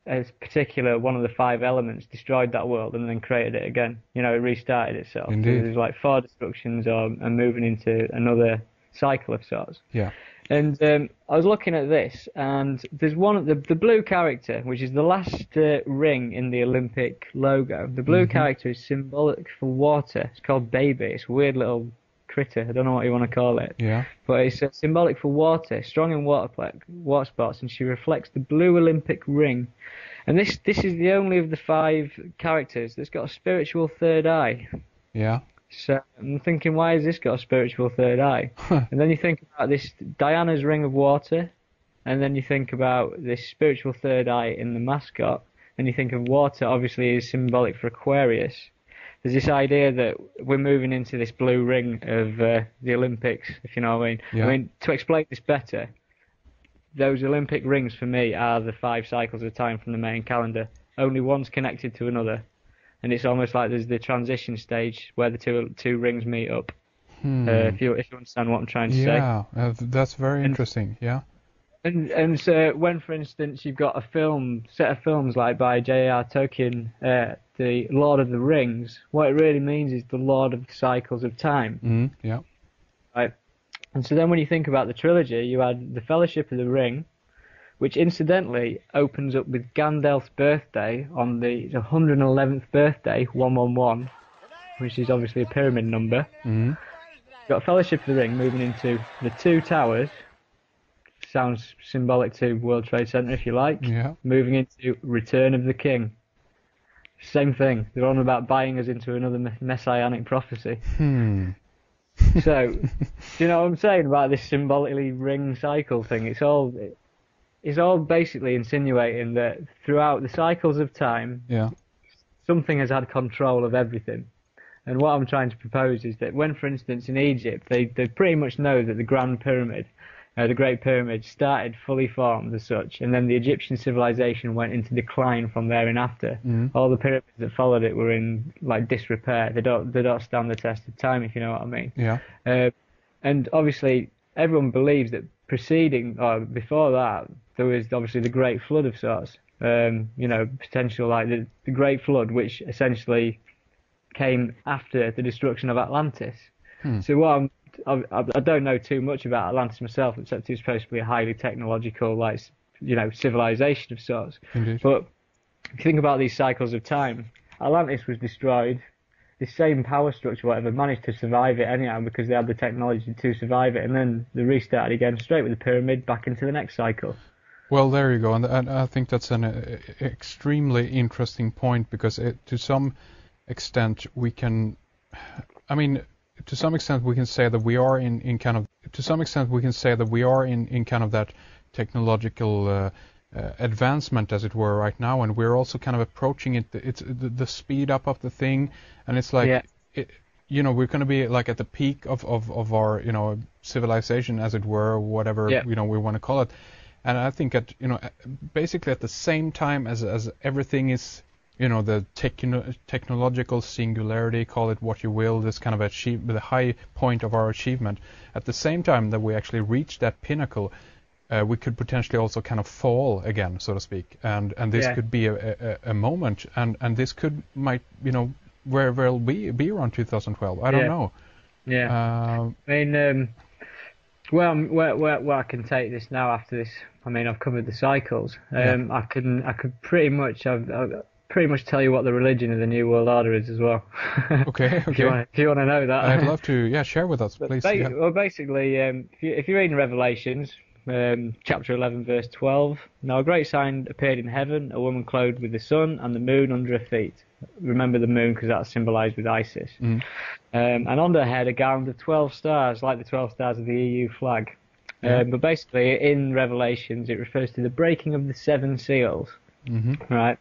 a particular one of the five elements destroyed that world and then created it again. You know, it restarted itself. So Indeed. there's like four destructions and moving into another cycle of sorts. Yeah. And I was looking at this, and there's one of the blue character, which is the last ring in the Olympic logo. The blue character is symbolic for water. It's called Baby. It's a weird little critter. I don't know what you want to call it. Yeah. But it's symbolic for water, strong in water sports, and she reflects the blue Olympic ring. And this is the only of the five characters that's got a spiritual third eye. Yeah. So I'm thinking, why has this got a spiritual third eye? And then you think about this Diana's ring of water, and then you think about this spiritual third eye in the mascot, and you think of water obviously is symbolic for Aquarius. There's this idea that we're moving into this blue ring of the Olympics, if you know what I mean. Yeah. I mean, to explain this better, those Olympic rings for me are the five cycles of time from the main calendar. Only one's connected to another. And it's almost like there's the transition stage where the two rings meet up. If you understand what I'm trying to say. Yeah, that's very interesting. Yeah. And so when, for instance, you've got a set of films like by J.R. Tolkien, the Lord of the Rings, what it really means is the Lord of the Cycles of Time. Yeah. Right. And so then when you think about the trilogy, you had the Fellowship of the Ring, which incidentally opens up with Gandalf's birthday on the 111th birthday, 111, which is obviously a pyramid number. You've got Fellowship of the Ring moving into the Two Towers. Sounds symbolic to World Trade Center, if you like. Yeah. Moving into Return of the King. Same thing. They're on about buying us into another messianic prophecy. So, do you know what I'm saying about this symbolically ring cycle thing? It's all basically insinuating that throughout the cycles of time, something has had control of everything. And what I'm trying to propose is that when, for instance, in Egypt, they pretty much know that the Grand Pyramid, the Great Pyramid, started fully formed as such, and then the Egyptian civilization went into decline from there and after. All the pyramids that followed it were in like disrepair. They don't stand the test of time, if you know what I mean. Yeah. And obviously, everyone believes that before that, there was obviously the Great Flood of sorts. Potential like the Great Flood, which essentially came after the destruction of Atlantis. So I don't know too much about Atlantis myself, except it's supposed to be a highly technological, civilization of sorts. Indeed. But if you think about these cycles of time, Atlantis was destroyed. The same power structure, whatever, managed to survive it anyhow because they had the technology to survive it, and then they restarted again straight with the pyramid back into the next cycle. Well, there you go, and I think that's an extremely interesting point because to some extent we can, to some extent we can say that we are in kind of that technological advancement, as it were, right now, and we're also kind of approaching it. It's the speed up of the thing, and it's like, we're going to be like at the peak of our civilization, as it were, or whatever we want to call it. And I think basically at the same time as everything is, the technological singularity, call it what you will, this kind of the high point of our achievement. At the same time that we actually reach that pinnacle, we could potentially also kind of fall again, so to speak. And this could be a moment, and this might where we'll be around 2012. I don't know. Yeah. Where I can take this now after this. I've covered the cycles. I could pretty much tell you what the religion of the New World Order is as well. Okay. If you want to know that, I'd love to. Share with us, please. Well, basically, if you're reading Revelations, chapter 11, verse 12. Now a great sign appeared in heaven: a woman clothed with the sun and the moon under her feet. Remember the moon because that's symbolised with Isis. And on her head a garland of 12 stars, like the 12 stars of the EU flag. But basically, in Revelations, it refers to the breaking of the 7 seals. Right.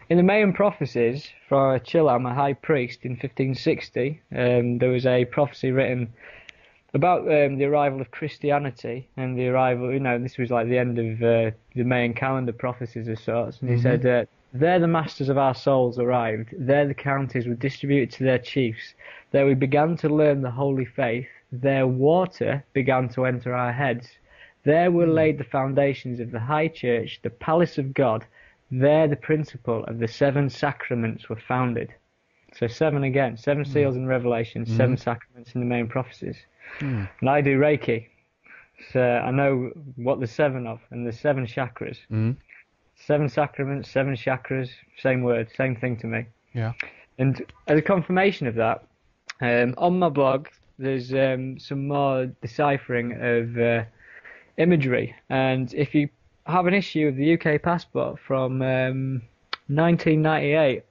In the Mayan prophecies for Chilam, a high priest, in 1560, there was a prophecy written about the arrival of Christianity and the arrival. This was like the end of the Mayan calendar prophecies of sorts. And he said, "There the masters of our souls arrived. There the counties were distributed to their chiefs. There we began to learn the holy faith. There water began to enter our heads. There were laid the foundations of the high church, the palace of God. there the principle of the 7 sacraments were founded. So 7 again, 7 seals in Revelation, 7 sacraments in the main prophecies. And I do Reiki, so I know what there's 7 of, and there's 7 chakras. 7 sacraments, 7 chakras, same word, same thing to me. Yeah. And as a confirmation of that, on my blog, there's some more deciphering of imagery. And if you have an issue of the UK passport from 1998,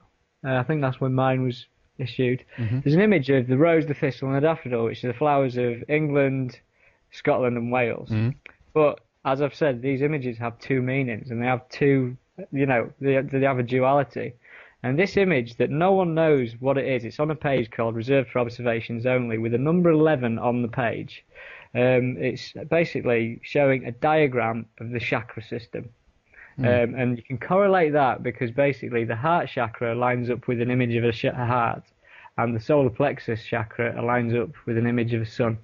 I think that's when mine was issued, there's an image of the rose, the thistle, and the daffodil, which are the flowers of England, Scotland, and Wales. But as I've said, these images have 2 meanings, and they have 2, they have a duality. And this image that no one knows what it is, it's on a page called Reserved for Observations Only, with a number 11 on the page. It's basically showing a diagram of the chakra system. And you can correlate that because basically the heart chakra lines up with an image of a heart, and the solar plexus chakra aligns up with an image of a sun.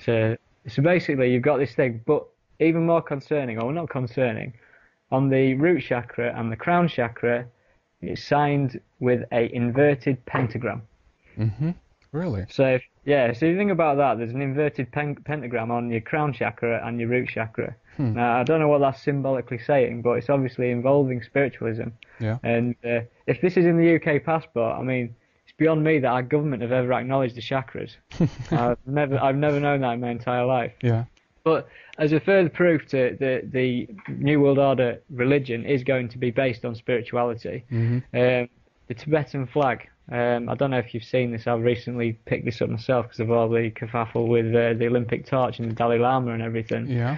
So basically you've got this thing, but even more concerning, or not concerning, on the root chakra and the crown chakra, it's signed with a inverted pentagram. Really? So you think about that, there's an inverted pentagram on your crown chakra and your root chakra. Now, I don't know what that's symbolically saying, but it's obviously involving spiritualism. Yeah. And if this is in the UK passport, I mean, it's beyond me that our government have ever acknowledged the chakras. I've never known that in my entire life. Yeah. But as a further proof to the New World Order religion is going to be based on spirituality, the Tibetan flag. I don't know if you've seen this. I've recently picked this up myself because of all the kerfuffle with the Olympic torch and the Dalai Lama and everything. Yeah.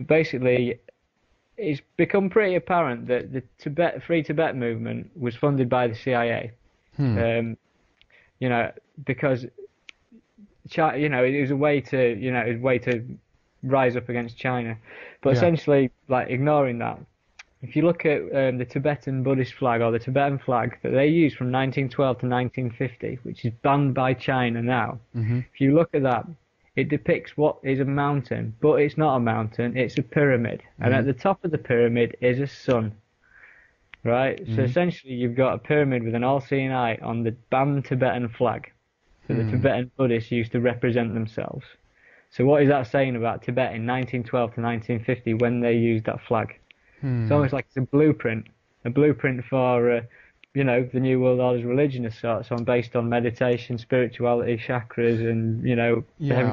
Basically, it's become pretty apparent that the Free Tibet movement was funded by the CIA. Because it was a way to rise up against China. But essentially, like, ignoring that, if you look at the Tibetan Buddhist flag, or the Tibetan flag that they used from 1912 to 1950, which is banned by China now, if you look at that, it depicts what is a mountain, but it's not a mountain, it's a pyramid. And at the top of the pyramid is a sun. Right? So essentially you've got a pyramid with an all-seeing eye on the banned Tibetan flag that the Tibetan Buddhists used to represent themselves. So what is that saying about Tibet in 1912 to 1950 when they used that flag? It's almost like it's a blueprint for, the New World Order's religion of sorts, based on meditation, spirituality, chakras, and,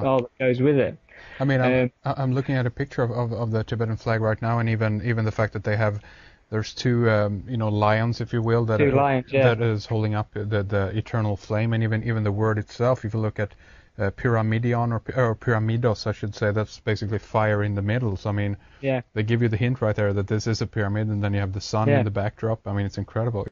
all that goes with it. I mean, I'm looking at a picture of the Tibetan flag right now, and even the fact that there's 2, lions, if you will, that is holding up the eternal flame, and even the word itself, if you look at Pyramidion or Pyramidos, I should say, that's basically fire in the middle. So I mean, they give you the hint right there that this is a pyramid, and then you have the sun in the backdrop. I mean, it's incredible.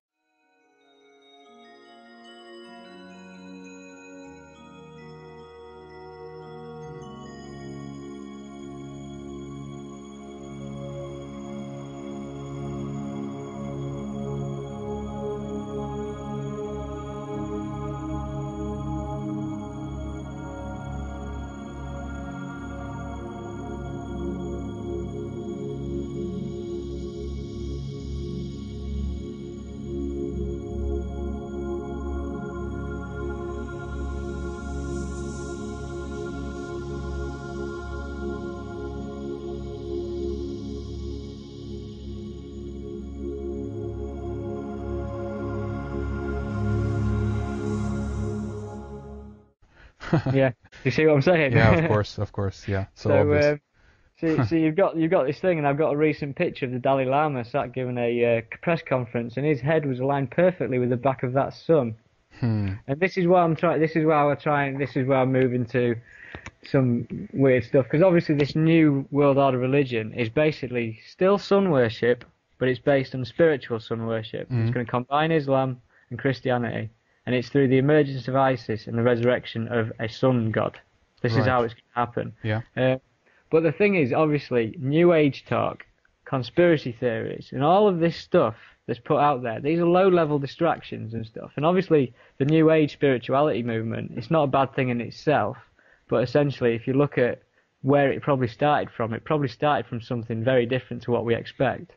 Yeah, you see what I'm saying? Yeah, of course, yeah. So you've got this thing, and I've got a recent picture of the Dalai Lama sat giving a press conference, and his head was aligned perfectly with the back of that sun. And this is where I'm trying. This is where I'm moving to some weird stuff, because obviously this New World Order religion is basically still sun worship, but it's based on spiritual sun worship. It's going to combine Islam and Christianity. And it's through the emergence of Isis and the resurrection of a sun god. This is how it's going to happen. Yeah. But the thing is, obviously, New Age talk, conspiracy theories, and all of this stuff that's put out there, these are low-level distractions and stuff. And obviously, the New Age spirituality movement, it's not a bad thing in itself. But essentially, if you look at where it probably started from something very different to what we expect.